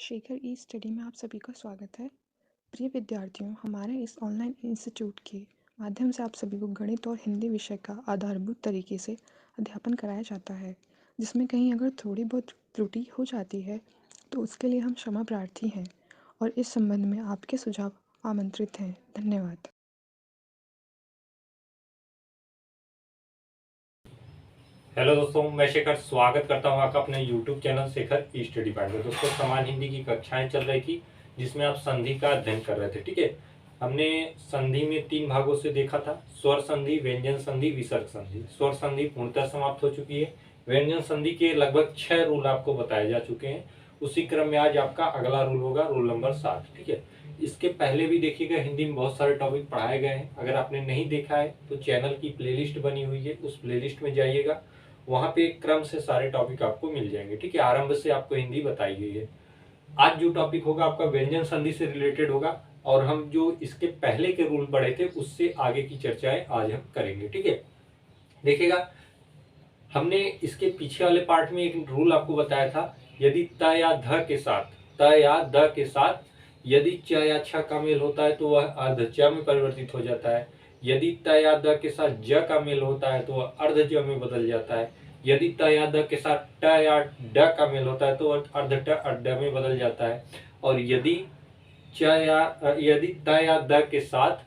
शेखर ई study में आप सभी का स्वागत है। प्रिय विद्यार्थियों, हमारे इस ऑनलाइन इंस्टीट्यूट के माध्यम से आप सभी को गणित और हिंदी विषय का आधारभूत तरीके से अध्यापन कराया जाता है, जिसमें कहीं अगर थोड़ी बहुत त्रुटि हो जाती है तो उसके लिए हम क्षमा प्रार्थी हैं और इस संबंध में आपके सुझाव आमंत्रित हैं। धन्यवाद। हेलो दोस्तों, मैं शेखर स्वागत करता हूं आपका अपने YouTube चैनल शेखर ई स्टडी पॉइंट में। दोस्तों, समान हिंदी की कक्षाएं चल रही थी जिसमें आप संधि का अध्ययन कर रहे थे। ठीक है, हमने संधि में 3 भागों से देखा था: स्वर संधि, व्यंजन संधि, विसर्ग संधि। स्वर संधि पूर्णतः समाप्त हो चुकी है। व्यंजन संधि के लगभग 6 रूल आपको बताए जा चुके हैं। उसी क्रम में आज आपका अगला रूल होगा, रूल नंबर 7। ठीक है, इसके पहले भी देखिएगा, हिंदी में बहुत सारे टॉपिक पढ़ाए गए हैं। अगर आपने नहीं देखा है तो चैनल की प्लेलिस्ट बनी हुई है, उस प्लेलिस्ट में जाइएगा, वहां पे क्रम से सारे टॉपिक आपको मिल जाएंगे। ठीक है, आरंभ से आपको हिंदी बताई गई है। आज जो टॉपिक होगा आपका व्यंजन संधि से रिलेटेड होगा, और हम जो इसके पहले के रूल पढ़े थे उससे आगे की चर्चाएं आज हम करेंगे। ठीक है, देखिएगा, हमने इसके पीछे वाले पार्ट में एक रूल आपको बताया था: यदि त या ध के साथ, त या द के साथ यदि च या छ का मेल होता है तो वह अर्ध च में परिवर्तित हो जाता है। यदि त या द के साथ ज का मेल होता है तो वह अर्ध ज में बदल जाता है। यदि त या द के साथ ट या ड का मेल होता है तो वह अर्ध ट ड में बदल जाता है। और यदि त या द के साथ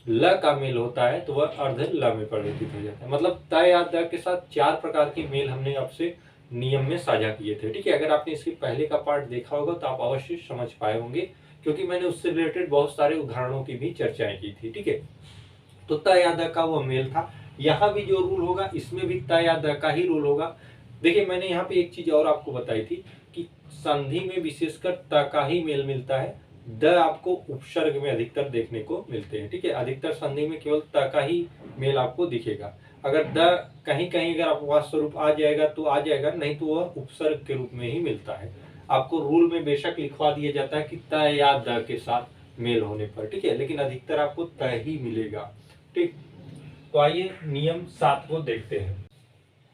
ल का मेल होता है तो वह अर्ध ल में परिवर्तित हो जाता है। मतलब त या द के साथ 4 प्रकार के मेल हमने आपसे नियम में साझा किए थे। ठीक है, अगर आपने इसके पहले का पार्ट देखा होगा तो आप अवश्य समझ पाए होंगे, क्योंकि मैंने उससे रिलेटेड बहुत सारे उदाहरणों की भी चर्चाएं की थी। ठीक है, तो त या द का वो मेल था। यहाँ भी जो रूल होगा इसमें भी त या द का ही रूल होगा। देखिए, मैंने यहाँ पे एक चीज और आपको बताई थी कि संधि में विशेषकर त का ही मेल मिलता है, द आपको उपसर्ग में अधिकतर देखने को मिलते हैं। ठीक है, अधिकतर संधि में केवल त का ही मेल आपको दिखेगा। अगर द कहीं कहीं अगर अपवाद स्वरूप आ जाएगा तो आ जाएगा, नहीं तो वह उपसर्ग के रूप में ही मिलता है। आपको रूल में बेशक लिखवा दिया जाता है कि त या द के साथ मेल होने पर, ठीक है, लेकिन अधिकतर आपको त ही मिलेगा। ठीक, तो आइए नियम 7 को देखते हैं।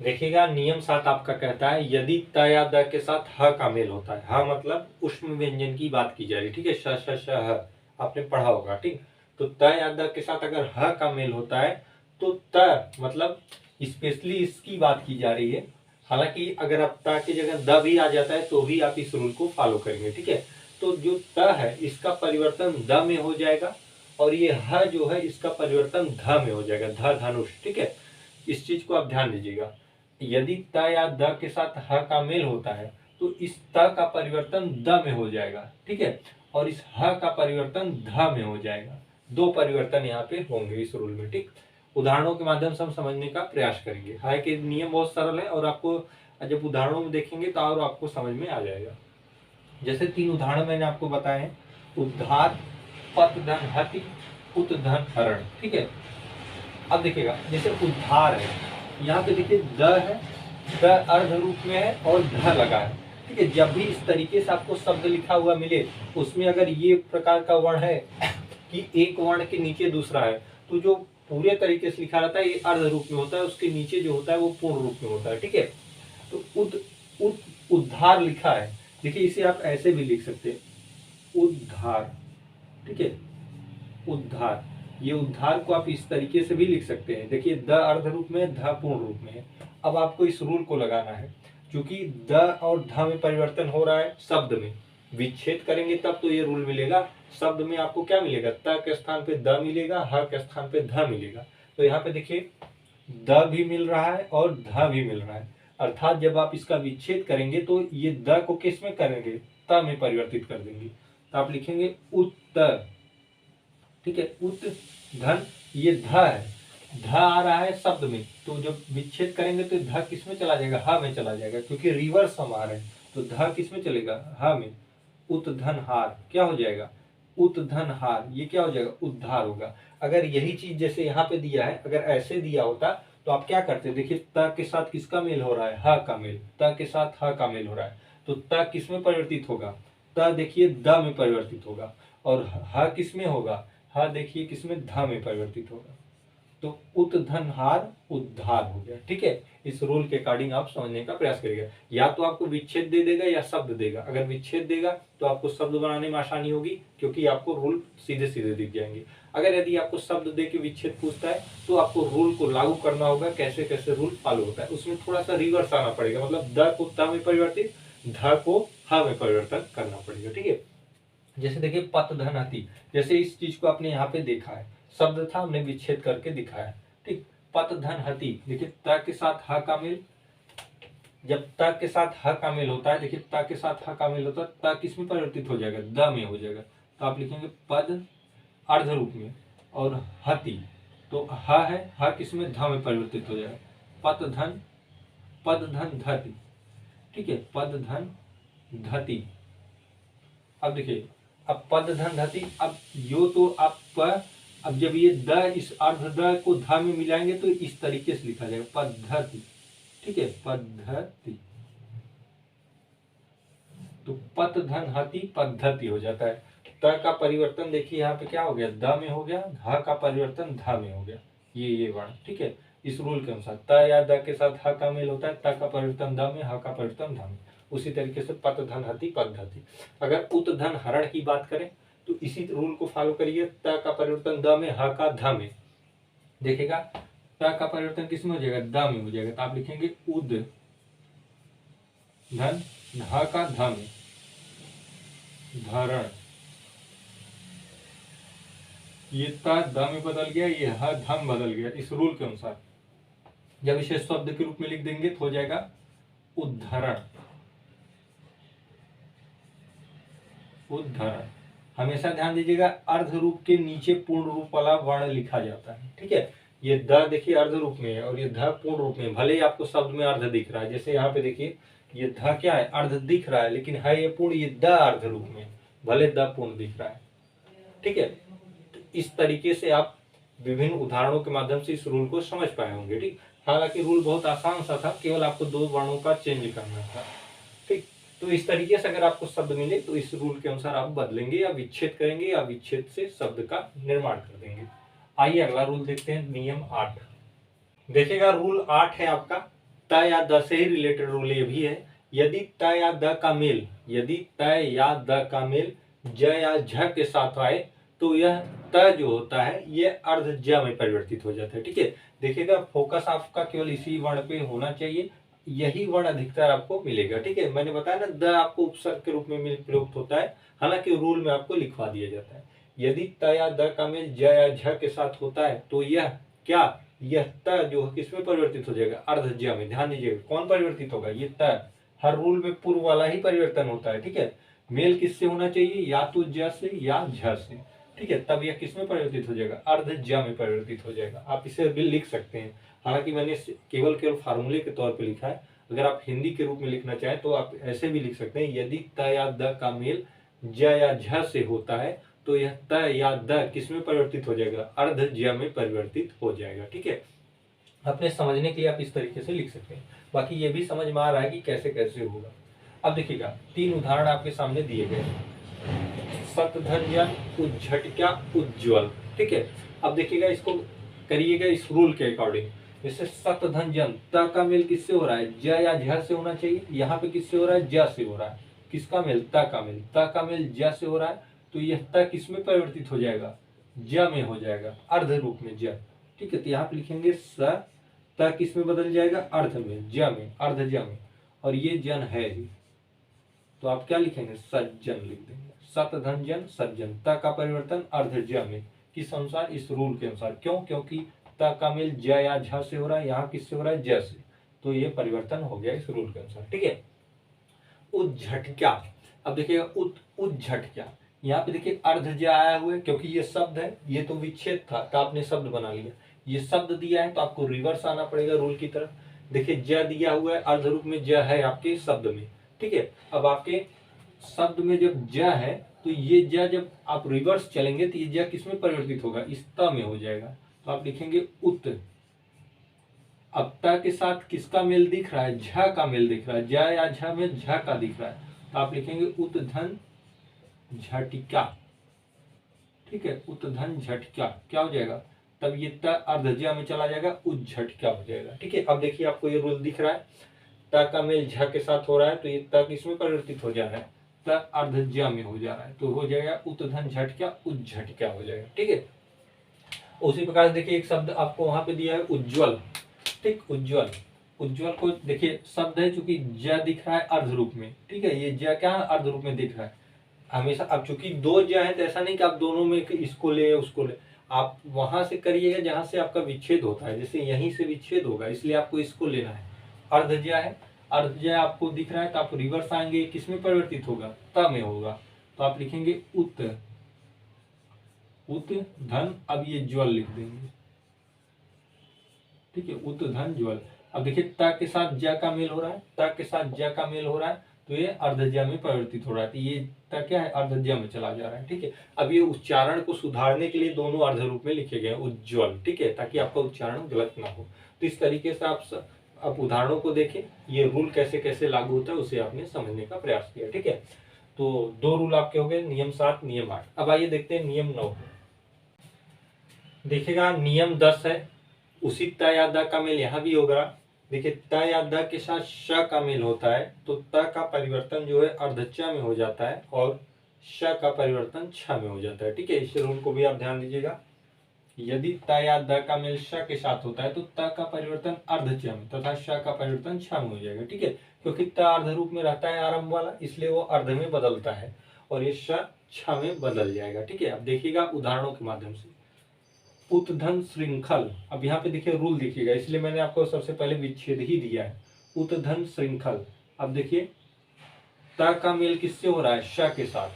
देखिएगा, नियम 7 आपका कहता है, यदि त या द के साथ ह का मेल होता है, ह मतलब ऊष्म व्यंजन की बात की जा रही है। ठीक है, श श श ह आपने पढ़ा होगा। ठीक, तो त या द के साथ अगर ह का मेल होता है तो त मतलब स्पेशली इसकी बात की जा रही है। हालांकि अगर आप त की जगह द भी आ जाता है तो भी आप इस रूल को फॉलो करेंगे। ठीक है, तो जो त है इसका परिवर्तन द में हो जाएगा, और ये ह जो है इसका परिवर्तन ध में हो जाएगा, ध धनुष। ठीक है, इस चीज को आप ध्यान दीजिएगा। यदि त या द के साथ ह का मेल होता है तो इस त का परिवर्तन द में हो जाएगा। ठीक है, और इस ह का परिवर्तन ध में हो जाएगा। दो परिवर्तन यहाँ पे होंगे इस रूल में। ठीक, उदाहरणों के माध्यम से हम समझने का प्रयास करेंगे। हालांकि नियम बहुत सरल है और आपको जब उदाहरणों में देखेंगे तो और आपको समझ में आ जाएगा। जैसे 3 उदाहरण मैंने आपको बताए हैं: उद्धार, पतधन हति, उतधन हरण। ठीक है, अब देखिएगा, जैसे उद्धार है, यहाँ पे देखिए द है, द अर्ध रूप में है और ध लगा है। ठीक है, जब भी इस तरीके से आपको शब्द लिखा हुआ मिले, उसमें अगर ये प्रकार का वर्ण है कि एक वर्ण के नीचे दूसरा है, तो जो पूरे तरीके से लिखा रहता है ये अर्ध रूप में होता है, उसके नीचे जो होता है वो पूर्ण रूप में होता है। ठीक है, तो उद्धार लिखा है, देखिए इसे आप ऐसे भी लिख सकते हैं, उद्धार। ठीक है, उद्धार, ये उद्धार को आप इस तरीके से भी लिख सकते हैं। देखिए, द अर्ध रूप में, ध पूर्ण रूप में है। अब आपको इस रूल को लगाना है, क्योंकि द और ध में परिवर्तन हो रहा है शब्द में, विच्छेद करेंगे तब तो ये रूल मिलेगा। शब्द में आपको क्या मिलेगा? त के स्थान पे द मिलेगा, ह के स्थान पे ध मिलेगा। तो यहाँ पे देखिए, द भी मिल रहा है और ध भी मिल रहा है, अर्थात जब आप इसका विच्छेद करेंगे तो ये द को किस में करेंगे? त में परिवर्तित कर देंगे। तो आप लिखेंगे उत्तर। ठीक है, उत धन, ये ध है, ध आ रहा है शब्द में, तो जब विच्छेद करेंगे तो ध किस में चला जाएगा? ह में चला जाएगा, क्योंकि रिवर्स हम आ रहे हैं, तो ध किस में चलेगा? ह में। उत धन हार क्या हो जाएगा? उत धन हार, ये क्या हो जाएगा? उद्धार होगा। अगर यही चीज जैसे यहाँ पे दिया है, अगर ऐसे दिया होता तो आप क्या करते? देखिए, त के साथ किसका मेल हो रहा है? ह का मेल, त के साथ ह का मेल हो रहा है, तो त किस में परिवर्तित होगा? त देखिए द में परिवर्तित होगा, और ह किस में होगा? ह देखिए किसमें? ध में परिवर्तित होगा। तो उत धन हार उद्धार हो गया। ठीक है, इस रूल के अकॉर्डिंग आप समझने का प्रयास करिएगा। या तो आपको विच्छेद दे देगा या शब्द देगा। अगर विच्छेद देगा तो आपको शब्द बनाने में आसानी होगी, क्योंकि आपको रूल सीधे सीधे दिख जाएंगे। अगर यदि आपको शब्द दे के विच्छेद पूछता है तो आपको रूल को लागू करना होगा, कैसे कैसे रूल फॉलो होता है। उसमें थोड़ा सा रिवर्स आना पड़ेगा, मतलब द को त में परिवर्तित, ध को ह में परिवर्तन करना पड़ेगा। ठीक है, जैसे देखिए पत धन हति, जैसे इस चीज को आपने यहाँ पे देखा है, शब्द था, हमने विच्छेद करके दिखाया। ठीक, पत धन हति, देखिए त के साथ ह का मेल, जब त के साथ ह का मेल होता है, देखिए त के साथ ह का मेल होता है, त किस में परिवर्तित हो जाएगा, द में हो जाएगा। तो आप लिखेंगे पद अर्ध रूप में, और हति तो ह है, ह किस में, ध में परिवर्तित हो जाएगा। पद धन धति। ठीक है, पद धन धति। अब देखिए, अब पद धन धति, अब यो तो आप अब जब ये द इस अर्ध द को ध में मिलाएंगे तो इस तरीके से लिखा जाएगा पद्धति। ठीक है, पद्धति। तो पत धन हति पद्धति हो जाता है। त का परिवर्तन देखिए यहाँ पे क्या हो गया, द में हो गया, ह का परिवर्तन ध में हो गया, ये वर्ण। ठीक है, इस रूल के अनुसार त या द के साथ ह का मेल होता है, त का परिवर्तन द में, ह का परिवर्तन ध में। उसी तरीके से पत धन हति पद्धति। अगर उत धन हरण की बात करें तो इसी रूल को फॉलो करिए, त का परिवर्तन द में, ह का ध में। देखेगा त का परिवर्तन किस में हो जाएगा, द में हो जाएगा। तो आप लिखेंगे उद धन, ध का ध में, धरण। ये त द में बदल गया, ये ह ध में बदल गया। इस रूल के अनुसार जब इसे शब्द के रूप में लिख देंगे तो हो जाएगा उद्धरण। उद्धरण। हमेशा ध्यान दीजिएगा, अर्ध रूप के नीचे पूर्ण रूप वाला वर्ण लिखा जाता है। ठीक है, ये द देखिए अर्ध रूप में है और ये ध पूर्ण रूप में, भले ही आपको शब्द में अर्ध दिख रहा है। जैसे यहाँ पे देखिए ये ध क्या है, अर्ध दिख रहा है, लेकिन है ये पूर्ण, ये द अर्ध रूप में, भले द पूर्ण दिख रहा है। ठीक है, तो इस तरीके से आप विभिन्न उदाहरणों के माध्यम से इस रूल को समझ पाए होंगे। ठीक, हालांकि रूल बहुत आसान सा था, केवल आपको दो वर्णों का चेंज करना था। ठीक, तो इस तरीके से अगर आपको शब्द मिले तो इस रूल के अनुसार आप बदलेंगे या विच्छेद करेंगे, या विच्छेद से शब्द का निर्माण कर देंगे। आइए अगला रूल देखते हैं, नियम 8। देखिएगा रूल 8 है आपका, त या द से ही रिलेटेड रूल ये भी है। यदि त या द का मेल, यदि त या द का मेल ज या झ के साथ आए तो यह त जो होता है ये अर्ध ज में परिवर्तित हो जाता है। ठीक है, देखिएगा फोकस आपका केवल इसी वर्ण पे होना चाहिए, यही वर्ण अधिकतर आपको मिलेगा। ठीक है, मैंने बताया ना, द आपको उपसर्ग के रूप में प्रयुक्त होता है, हालांकि रूल में आपको लिखवा दिया जाता है। यदि त या द का मेल ज या झ के साथ होता है तो यह क्या, यह त जो किसमें परिवर्तित हो जाएगा, अर्ध ज में। ध्यान दीजिएगा कौन परिवर्तित होगा, ये त। हर रूल में पूर्व वाला ही परिवर्तन होता है। ठीक है, मेल किससे होना चाहिए, या तो ज से या झ से। ठीक है, तब यह किसमें परिवर्तित हो जाएगा, अर्ध ज में परिवर्तित हो जाएगा। आप इसे भी लिख सकते हैं, हालांकि मैंने केवल फार्मूले के तौर पर लिखा है। अगर आप हिंदी के रूप में लिखना चाहें तो आप ऐसे भी लिख सकते हैं, यदि त या द का मेल ज या झ से होता है तो यह त या द किसमें परिवर्तित हो जाएगा, अर्ध ज में परिवर्तित हो जाएगा। ठीक है, अपने समझने के लिए आप इस तरीके से लिख सकते हैं। बाकी ये भी समझ में आ रहा है कि कैसे कैसे होगा। अब देखिएगा 3 उदाहरण आपके सामने दिए गए हैं, सतधन्यन, उज्झटिका, उज्ज्वल। ठीक है, अब देखिएगा इसको करिएगा इस रूल के अकॉर्डिंग। जैसे सतधन्यन, त का मेल किससे हो रहा है, ज या झ से होना चाहिए, यहाँ पे किससे हो रहा है, ज से हो रहा है। किसका मेल, त का मेल, त का मेल ज से हो रहा है तो यह त किसमें परिवर्तित हो जाएगा, ज में हो जाएगा, अर्ध रूप में ज। ठीक है, तो यहाँ पे लिखेंगे स, त किस में बदल जाएगा, अर्ध में, ज में, अर्ध ज में, और ये जन है ही, तो आप क्या लिखेंगे, सज्जन लिख देंगे। सतधन्यन सज्जन, त का परिवर्तन अर्ध ज में, किस अनुसार, इस रूल के अनुसार। क्यों, क्योंकि त का मेल ज या झ से हो रहा है, यहाँ किससे हो रहा है, ज से, तो ये परिवर्तन हो गया इस रूल के अनुसार। ठीक है, उज्झटक्या। अब देखिएगा उज्झटक्या, यहाँ पे देखिए अर्ध ज आया हुआ है, क्योंकि ये शब्द है, ये तो विच्छेद था तो आपने शब्द बना लिया। ये शब्द दिया है तो आपको रिवर्स आना पड़ेगा रूल की तरफ। देखिए ज दिया हुआ है, अर्ध रूप में ज है आपके शब्द में। ठीक है, अब आपके शब्द में जब ज है तो ये ज जब आप रिवर्स चलेंगे तो ये ज किसमें परिवर्तित होगा, इस त में हो जाएगा। तो आप लिखेंगे उत। अब त के साथ किसका मेल दिख रहा है, झ का मेल दिख रहा है, ज या झ में झ का दिख रहा है, तो आप लिखेंगे उत्धन झटिका। ठीक है, उत्धन झटिका क्या हो जाएगा, तब ये त अर्धज्या में चला जाएगा, उज्झटिका हो जाएगा। ठीक है, अब देखिए आपको ये रूल दिख रहा है, त का मेल झ के साथ हो रहा है तो ये त किसमें परिवर्तित हो जा रहा है, त अर्धज्या में हो जा रहा है, तो हो जाएगा उत्धन झटिका, उज्झटिका हो जाएगा। ठीक है, उसी प्रकार से देखिए एक शब्द आपको वहां पे दिया है उज्ज्वल। ठीक, उज्ज्वल, उज्ज्वल को देखिए शब्द है चूंकि ज दिख रहा है अर्ध रूप में। ठीक है, ये ज क्या है, अर्ध रूप में दिख रहा है हमेशा। अब चूंकि दो ज है तो ऐसा नहीं कि आप दोनों में इसको ले उसको ले, आप वहां से करिएगा जहां से आपका विच्छेद होता है, जैसे यहीं से विच्छेद होगा इसलिए आपको इसको लेना है। अर्धज्या है, अर्धज्या आपको दिख रहा है तो आप रिवर्स आएंगे, किसमें परिवर्तित होगा, त में होगा, तो आप लिखेंगे उत, उत धन, अब ये ज्वल लिख देंगे। ठीक है, उत धन ज्वल। अब देखिए त के साथ ज का मेल हो रहा है, त के साथ ज का मेल हो रहा है तो ये अर्धज्या में परिवर्तित हो रहा है, तो ये त क्या है, अर्धज्या में चला जा रहा है। ठीक है, अब ये उच्चारण को सुधारने के लिए दोनों अर्ध रूप में लिखे गए उज्ज्वल। ठीक है, ताकि आपका उच्चारण गलत ना हो। तो इस तरीके से आप उदाहरणों को देखें, ये रूल कैसे कैसे लागू होता है उसे आपने समझने का प्रयास किया। ठीक है, तो दो रूल आपके हो गए, नियम 7, नियम 8। अब आइए देखते हैं नियम 9। देखिएगा नियम 10 है, उसी त या द का मेल यहाँ भी होगा। देखिए त या द के साथ श का मेल होता है तो त का परिवर्तन जो है अर्धच्या में हो जाता है और श का परिवर्तन छ में हो जाता है। ठीक है, इस रूल को भी आप ध्यान दीजिएगा। यदि त या द का मेल श के साथ होता है तो त का परिवर्तन अर्धच्या में तथा श का परिवर्तन छ में हो जाएगा। ठीक है, क्योंकि त अर्ध रूप में रहता है आरंभ वाला, इसलिए वो अर्ध में बदलता है और ये श छ में बदल जाएगा। ठीक है, अब देखिएगा उदाहरणों के माध्यम से। उत्धन श्रृंखल, अब यहाँ पे देखिए रूल देखिएगा, इसलिए मैंने आपको सबसे पहले विच्छेद ही दिया है। उत्धन श्रृंखल, अब देखिए त का मेल किससे हो रहा है, श के साथ,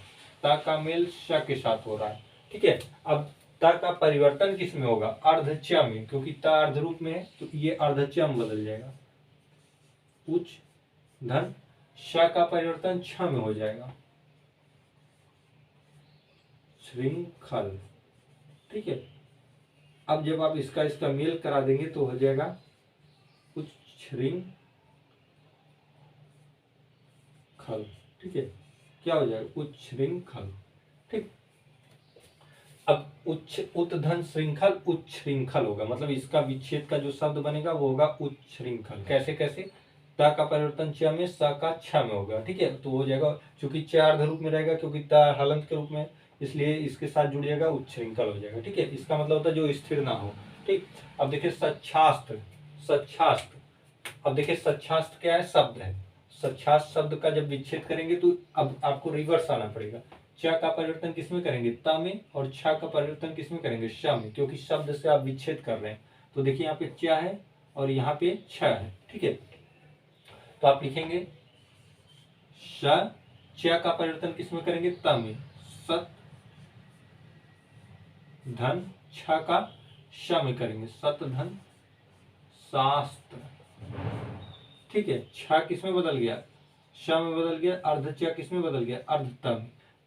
त का मेल श के साथ हो रहा है। ठीक है, अब त का परिवर्तन किस में होगा, अर्धच्या में, क्योंकि त अर्ध रूप में है तो ये अर्धच्या में बदल जाएगा। उच्च धन श का परिवर्तन छ में हो जाएगा, श्रृंखल। ठीक है, अब जब आप इसका मेल करा देंगे तो हो जाएगा उच्छृंखल। ठीक है, क्या हो जाएगा, उच्छृंखल। ठीक, अब उत्धन श्रृंखल उच्छृंखल होगा, मतलब इसका विच्छेद का जो शब्द बनेगा वो होगा उच्छृंखल। कैसे कैसे, त का परिवर्तन च में, स का छ में होगा। ठीक है, तो हो जाएगा, चूंकि च अर्ध रूप में रहेगा क्योंकि त हलंत के रूप में, इसलिए इसके साथ जुड़ जाएगा, उच्छृंखल हो जाएगा। ठीक है, इसका मतलब होता है जो स्थिर ना हो। ठीक, अब देखिए सच्छास्त्र, सच्छास्त्र, अब देखिए सच्छास्त्र क्या है, शब्द है। सच्छास्त्र शब्द का जब विच्छेद करेंगे तो अब आपको रिवर्स आना पड़ेगा। च का परिवर्तन किसमें करेंगे, त में, और छ का परिवर्तन किसमें करेंगे, श में, क्योंकि शब्द से आप विच्छेद कर रहे हैं। तो देखिए यहाँ पे च है और यहाँ पे छ है। ठीक है, तो आप लिखेंगे श, च का परिवर्तन किसमें करेंगे, त में, सत धन छ का श में करेंगे, सत धन शास्त्र। ठीक है, छ किसमें बदल गया, श में बदल गया, अर्धच्या किसमें बदल गया, अर्धतम,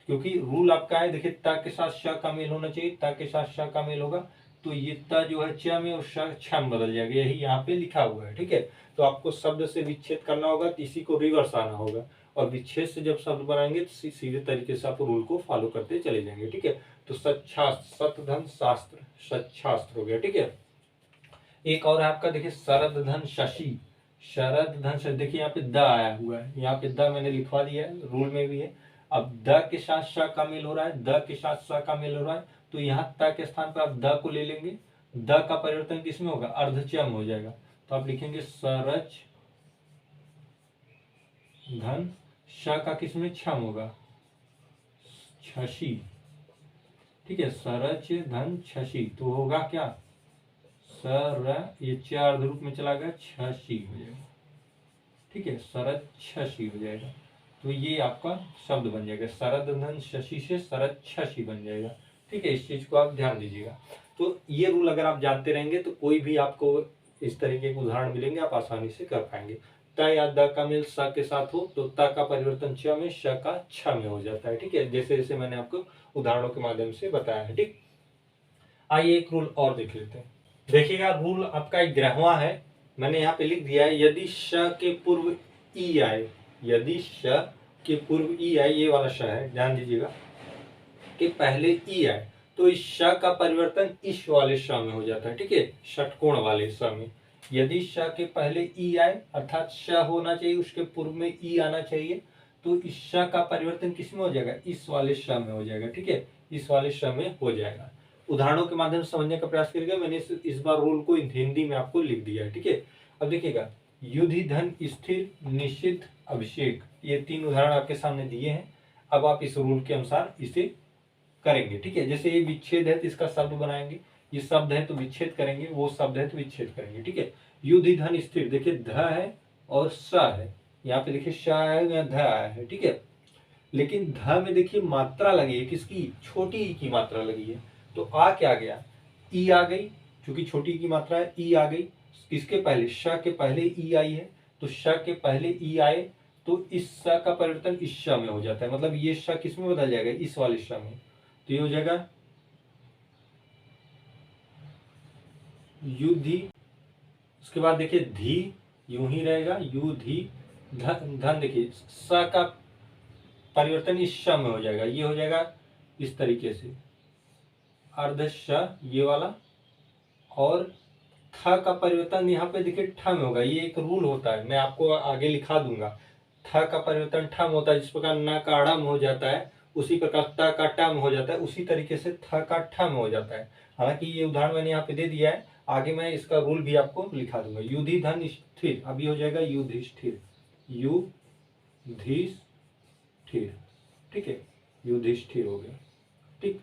क्योंकि रूल आपका है, देखिए त के साथ श का मेल होना चाहिए, त के साथ श का मेल होगा तो ये त जो है च में और श छ में बदल जाएगा, यही यहाँ पे लिखा हुआ है। ठीक है, तो आपको शब्द से विच्छेद करना होगा तो इसी को रिवर्स आना होगा, और विच्छेद से जब शब्द बनाएंगे तो सीधे तरीके से आप रूल को फॉलो करते चले जाएंगे। ठीक है, तो सच्छास्त्र, सतधन शास्त्र, सच्छास्त्र हो गया। ठीक है, एक और है आपका, देखिए शरद धन शशि, शरद धन शशि, देखिए यहाँ पे द आया हुआ है, यहाँ पे द मैंने लिखवा दिया है, रूल में भी है। अब द के साथ श का मेल हो रहा है, द के साथ स का मेल हो रहा है, तो यहाँ त के स्थान पर आप द को ले लेंगे, द का परिवर्तन किसमें होगा, अर्धच्या में हो जाएगा, तो आप लिखेंगे सरच धन, श का किसमें, छ में होगा, छशी। ठीक है, सरच धन छशी, तो होगा क्या, सर, ये चार अर्ध रूप में चला गया, छशी हो जाएगा। ठीक है, शरद छशी हो जाएगा, तो ये आपका शब्द बन जाएगा, शरद धन शशि से शरद छशी बन जाएगा। ठीक है, इस चीज को आप ध्यान दीजिएगा। तो ये रूल अगर आप जानते रहेंगे तो कोई भी आपको इस तरीके के उदाहरण मिलेंगे, आप आसानी से कर पाएंगे। त या द का मेल स के साथ हो तो त का परिवर्तन च में, श का छ में हो जाता है। ठीक है, जैसे जैसे मैंने आपको उदाहरणों के माध्यम से बताया है। ठीक, आइए एक रूल और देख लेते हैं। देखिएगा रूल आपका 11वां है, मैंने यहाँ पे लिख दिया है, यदि श के पूर्व ई आए, यदि श के पूर्व ई आए, ये वाला श है, ध्यान दीजिएगा कि पहले ई आए तो इस श का परिवर्तन इस वाले श में हो जाता है, ठीक है, षटकोण वाले श में। यदि श के पहले ई आए, अर्थात श होना चाहिए, उसके पूर्व में ई आना चाहिए, तो इस श का परिवर्तन किस में हो जाएगा, इस वाले श में हो जाएगा, ठीक है, इस वाले श में हो जाएगा। उदाहरणों के माध्यम से समझने का प्रयास करिएगा। मैंने इस बार रूल को हिंदी में आपको लिख दिया है, ठीक है। अब देखिएगा, युधि धन स्थिर निषिद्ध अभिषेक, ये 3 उदाहरण आपके सामने दिए हैं। अब आप इस रूल के अनुसार इसे करेंगे, ठीक है। जैसे ये विच्छेद है तो इसका शब्द बनाएंगे, ये शब्द है तो विच्छेद करेंगे, वो शब्द है तो विच्छेद करेंगे, ठीक है। युधि धन स्थिर, देखिए ध है और स है, यहाँ पे देखिए श है, यहाँ ध आया है, ठीक है। लेकिन ध में देखिए मात्रा लगी है, किसकी, छोटी ई की मात्रा लगी है। तो आ क्या गया, ई आ गई, क्योंकि छोटी ई की मात्रा है, ई आ गई। किसके पहले, श के पहले ई आई है, तो श के पहले ई आए, तो इस स का परिवर्तन इस श में हो जाता है, मतलब ये श किस में बदल जाएगा, इस वाले श में। तो ये हो जाएगा युधि। उसके बाद देखिए धी यूं ही रहेगा, युधि धन, धन देखिए स का परिवर्तन इस श में हो जाएगा, ये हो जाएगा इस तरीके से अर्ध श, ये वाला। और थ का परिवर्तन यहाँ पे देखिए ठ में होगा, ये एक रूल होता है, मैं आपको आगे लिखा दूंगा। थ का परिवर्तन ठ में होता है, जिस प्रकार न का ड़ में हो जाता है, उसी प्रकार त का ट में हो जाता है, उसी तरीके से थ का ठ में हो जाता है। हालांकि ये उदाहरण मैंने यहाँ पे दे दिया है, आगे मैं इसका रूल भी आपको लिखा दूंगा। युधि धन स्थिर, अब ये हो जाएगा युधिष्ठिर, युधिष्ठिर, ठीक है, युधिष्ठिर हो गया, ठीक।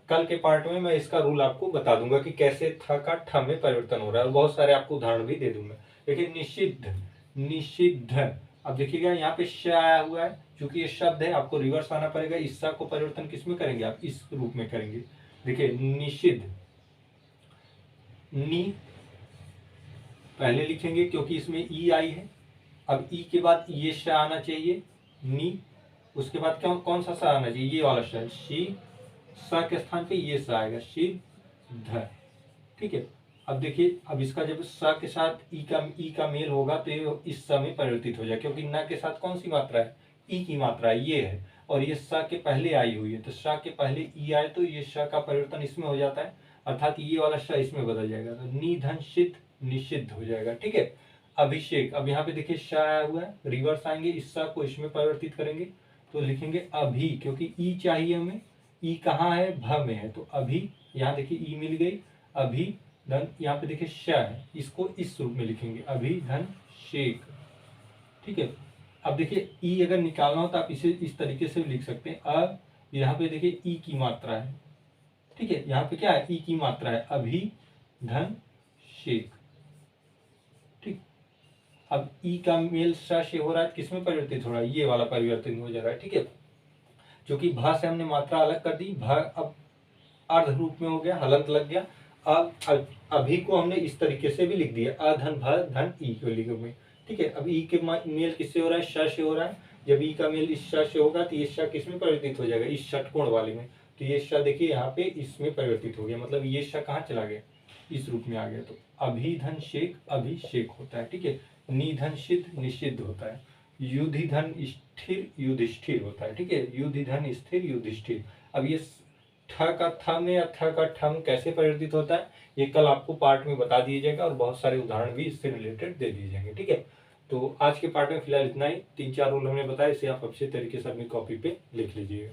कल के पार्ट में मैं इसका रूल आपको बता दूंगा कि कैसे थ का ठ में परिवर्तन हो रहा है, और बहुत सारे आपको उदाहरण भी दे दूंगा। लेकिन निषिद्ध, निषिद्ध, अब देखिएगा यहाँ पे श आया हुआ है, क्योंकि ये शब्द है, आपको रिवर्स आना पड़ेगा। इस स को परिवर्तन किस में करेंगे, आप इस रूप में करेंगे। देखिए निषिद्ध, नी पहले लिखेंगे क्योंकि इसमें ई आई है, अब ई के बाद ये श आना चाहिए, नी। उसके बाद क्या, कौन सा स आना चाहिए, ये वाला श, शी, स के स्थान पे ये स आएगा, सिद्ध, ठीक है। अब देखिए, अब इसका जब स के साथ ई का मेल होगा तो ये इस स में परिवर्तित हो जाए, क्योंकि न के साथ कौन सी मात्रा है, ई की मात्रा है, ये है, और ये स के पहले आई हुई है, तो स के पहले ई आए तो ये श का परिवर्तन इसमें हो जाता है, अर्थात ये वाला श इसमें बदल जाएगा, तो निधन सिद्ध निषिद्ध हो जाएगा, ठीक है। अभिषेक, अब यहाँ पे देखिए श आया हुआ है, रिवर्स आएंगे, इस स को इसमें परिवर्तित करेंगे, तो लिखेंगे अभी, क्योंकि ई चाहिए हमें, ई कहाँ है, भ में है, तो अभी, यहाँ देखिए ई मिल गई, अभी धन, यहाँ पे देखिए श है, इसको इस रूप में लिखेंगे, अभी धन शेक, ठीक है। अब देखिए ई अगर निकालना हो तो आप इसे इस तरीके से भी लिख सकते हैं। अब यहाँ पे देखिए ई की मात्रा है, ठीक है, यहाँ पे क्या है, ई की मात्रा है, अभी धन शेक, ठीक। अब ई का मेल श से हो रहा है, किसमें परिवर्तित हो रहा है, ये वाला परिवर्तन हो जा रहा है, ठीक है। क्योंकि भ से हमने मात्रा अलग कर दी, भ अब अर्ध रूप में हो गया, हलंत लग गया। अब अभी को हमने इस तरीके से भी लिख दिया, अधन भ धन ई को लिखे में, ठीक है। अब ई के मेल किससे हो रहा है, श से हो रहा है, जब ई का मेल इस श से होगा तो ये श किसमें परिवर्तित हो जाएगा, इस षटकोण वाले में, तो ये श देखिए यहाँ पे इसमें परिवर्तित हो गया, मतलब ये श कहाँ चला गया, इस रूप में आ गया, तो अभिधन शेक अभिषेक होता है, ठीक है। निधन सिद्ध निषिद्ध होता है, युधि धन स्थिर युधिष्ठिर होता है, ठीक है, युधि धन स्थिर युधिष्ठिर। अब ये ठ का थ में या थ का ठ में कैसे परिवर्तित होता है, ये कल आपको पार्ट में बता दिया जाएगा, और बहुत सारे उदाहरण भी इससे रिलेटेड दे दिए जाएंगे, ठीक है। तो आज के पार्ट में फिलहाल इतना ही, 3-4 रूल हमने बताया, इसे आप अच्छे तरीके से अपनी कॉपी पे लिख लीजिएगा।